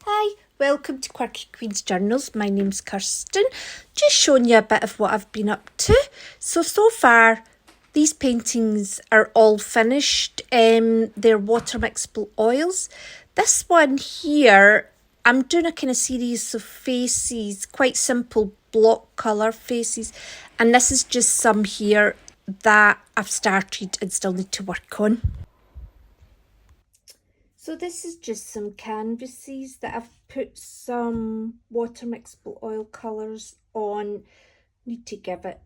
Hi, welcome to Quirky Queen's Journals. My name's Kirsten. Just showing you a bit of what I've been up to. So far, these paintings are all finished. They're water mixable oils. This one here, I'm doing a kind of series of faces, quite simple block colour faces. And this is just some here that I've started and still need to work on. So this is just some canvases that I've put some water mixable oil colours on. Need to give it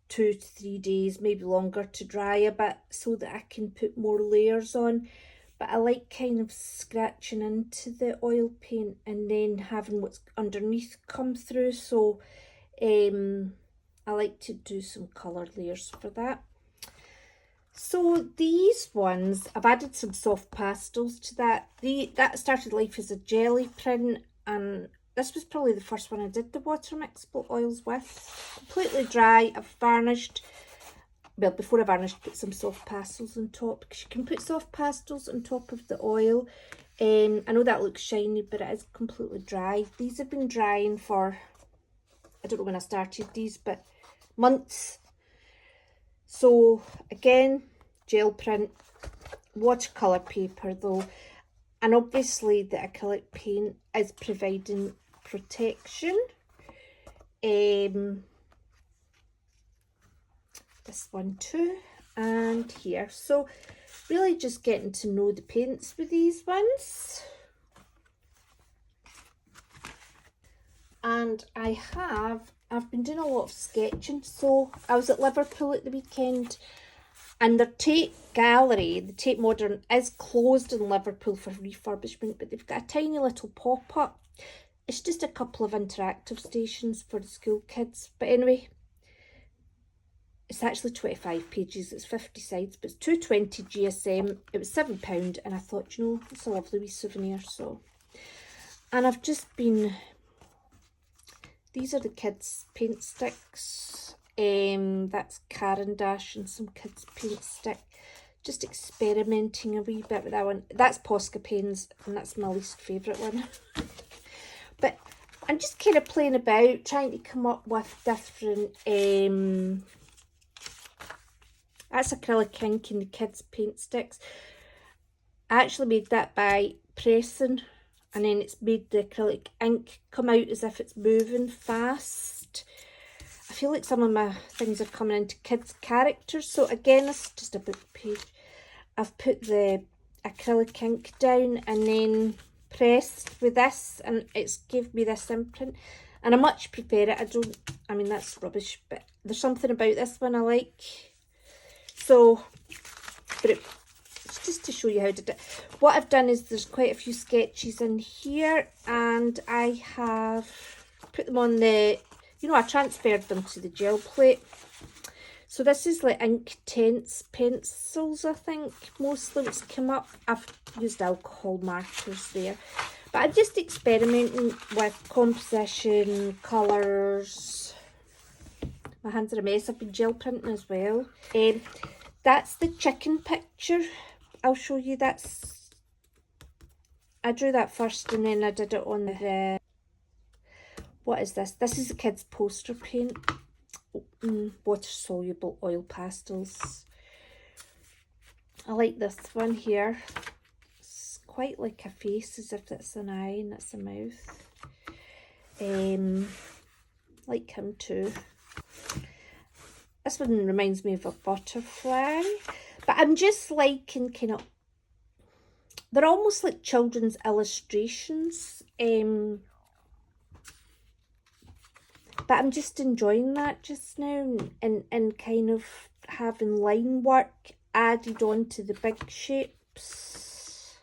2 to 3 days, maybe longer, to dry a bit so that I can put more layers on. But I like kind of scratching into the oil paint and then having what's underneath come through. So I like to do some colour layers for that. So these ones, I've added some soft pastels to that. That started life as a jelly print, and this was probably the first one I did the water mixable oils with. Completely dry. I've varnished. Well, before I varnished, put some soft pastels on top, because you can put soft pastels on top of the oil. I know that looks shiny, but it is completely dry. These have been drying for, I don't know when I started these, but months. So again, gel print, watercolour paper though, and obviously the acrylic paint is providing protection. This one too, and here. So really just getting to know the paints with these ones. And I've been doing a lot of sketching. So I was at Liverpool at the weekend, and their Tate gallery, the Tate Modern, is closed in Liverpool for refurbishment, but they've got a tiny little pop-up. It's just a couple of interactive stations for the school kids. But anyway, it's actually 25 pages, it's 50 sides, but it's 220 GSM. It was £7, and I thought, you know, it's a lovely wee souvenir. So, and I've just been, these are the kids' paint sticks. That's Caran d'Ache and some kids' paint stick. Just experimenting a wee bit with that one. That's Posca pens, and that's my least favourite one. But I'm just kind of playing about, trying to come up with different. That's acrylic ink in the kids' paint sticks. I actually made that by pressing, and then it's made the acrylic ink come out as if it's moving fast. I feel like some of my things are coming into kids' characters. So again, this is just a book page. I've put the acrylic ink down and then pressed with this, and it's gave me this imprint. And I much prefer it. I mean, that's rubbish, but there's something about this one I like. So, but it's just to show you how to do it. What I've done is there's quite a few sketches in here, and I have put them on the, you know, I transferred them to the gel plate. So this is like Inktense pencils, I think, mostly what's come up. I've used alcohol markers there. But I'm just experimenting with composition, colours. My hands are a mess. I've been gel printing as well. That's the chicken picture. I'll show you. I drew that first, and then I did it on the, what is this? This is the kids' poster paint. Water-soluble oil pastels. I like this one here. It's quite like a face, as if it's an eye and it's a mouth. Like him too. This one reminds me of a butterfly. But I'm just liking kind of, they're almost like children's illustrations. But I'm just enjoying that just now, and kind of having line work added on to the big shapes.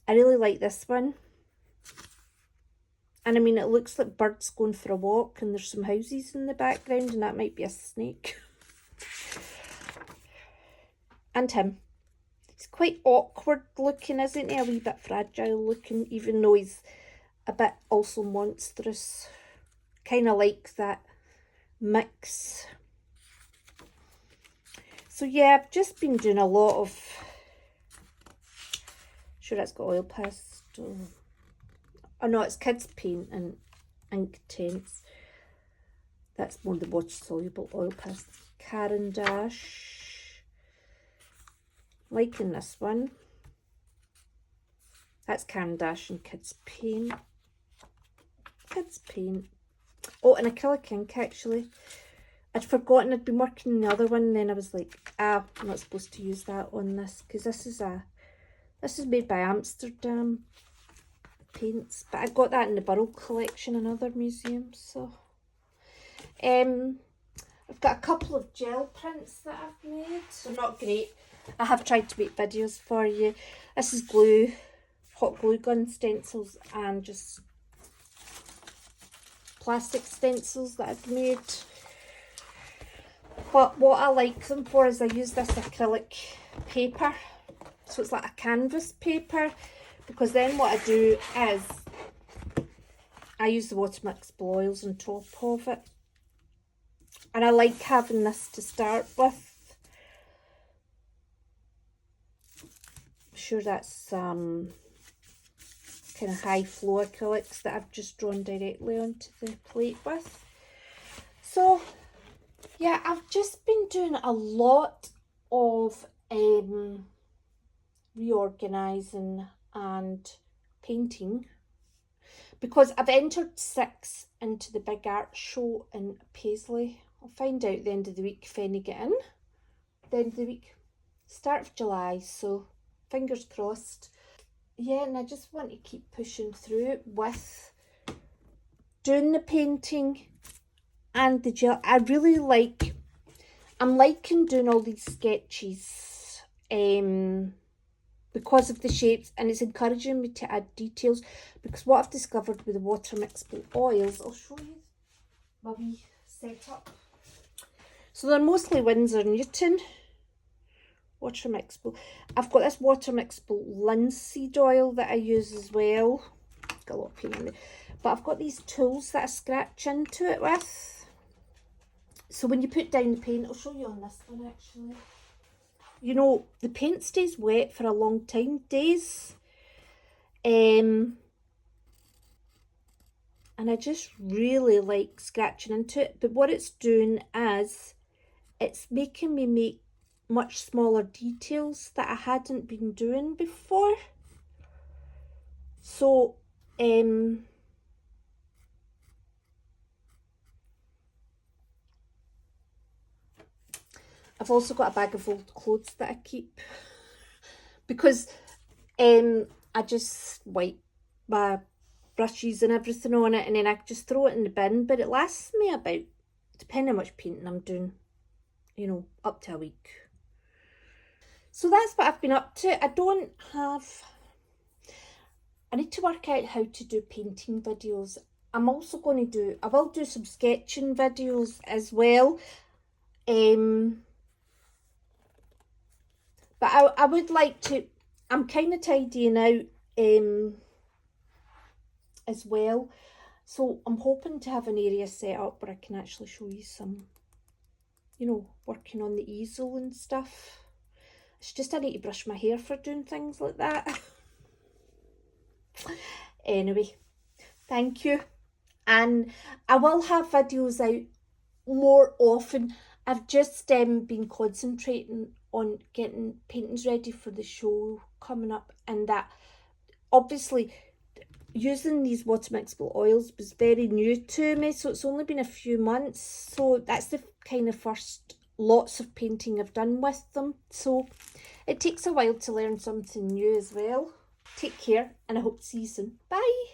I really like this one. And I mean, it looks like birds going for a walk, and there's some houses in the background, and that might be a snake. And him. He's quite awkward looking, isn't he? A wee bit fragile looking, even though he's a bit also monstrous. Kind of like that mix. So yeah, I've just been doing a lot of Sure, it's got oil pastel. Oh no, it's kids paint and ink tints. That's more the water soluble oil pastel. Caran d'Ache. Liking this one. That's Caran d'Ache and kids paint. Kids paint. Oh, and acrylic ink actually. I'd forgotten I'd been working on the other one, and then I was like, I'm not supposed to use that on this, because this is made by Amsterdam paints, but I got that in the Burrell collection in other museums. So I've got a couple of gel prints that I've made. So not great. I have tried to make videos for you. This is glue, hot glue gun stencils, and just plastic stencils that I've made. But what I like them for is I use this acrylic paper. So it's like a canvas paper, because then what I do is I use the water mixable oils on top of it. And I like having this to start with. I'm sure that's kind of high flow acrylics that I've just drawn directly onto the plate with. So yeah, I've just been doing a lot of reorganising and painting, because I've entered 6 into the big art show in Paisley. I'll find out at the end of the week if any get in. The end of the week, start of July, so fingers crossed. Yeah, and I just want to keep pushing through it with doing the painting and the gel. I really like, I'm liking doing all these sketches because of the shapes, and it's encouraging me to add details, because what I've discovered with the water mixable oils, I'll show you my wee setup. So they're mostly Winsor Newton water mixable. I've got this water mixable linseed oil that I use as well. Got a lot of paint in there. But I've got these tools that I scratch into it with. So when you put down the paint, I'll show you on this one actually. You know, the paint stays wet for a long time, days. And I just really like scratching into it. But what it's doing is, it's making me make much smaller details that I hadn't been doing before. So, I've also got a bag of old clothes that I keep, because I just wipe my brushes and everything on it, and then I just throw it in the bin. But it lasts me about, depending on how much painting I'm doing, you know, up to a week. So that's what I've been up to. I need to work out how to do painting videos. I'm also going to I will do some sketching videos as well. But I would like to, I'm kind of tidying out as well. So I'm hoping to have an area set up where I can actually show you some, you know, working on the easel and stuff. It's just I need to brush my hair for doing things like that. Anyway, thank you. And I will have videos out more often. I've just been concentrating on getting paintings ready for the show coming up, and that obviously using these water mixable oils was very new to me, so it's only been a few months. So that's the kind of first lots of painting I've done with them, so it takes a while to learn something new as well. Take care, and I hope to see you soon. Bye.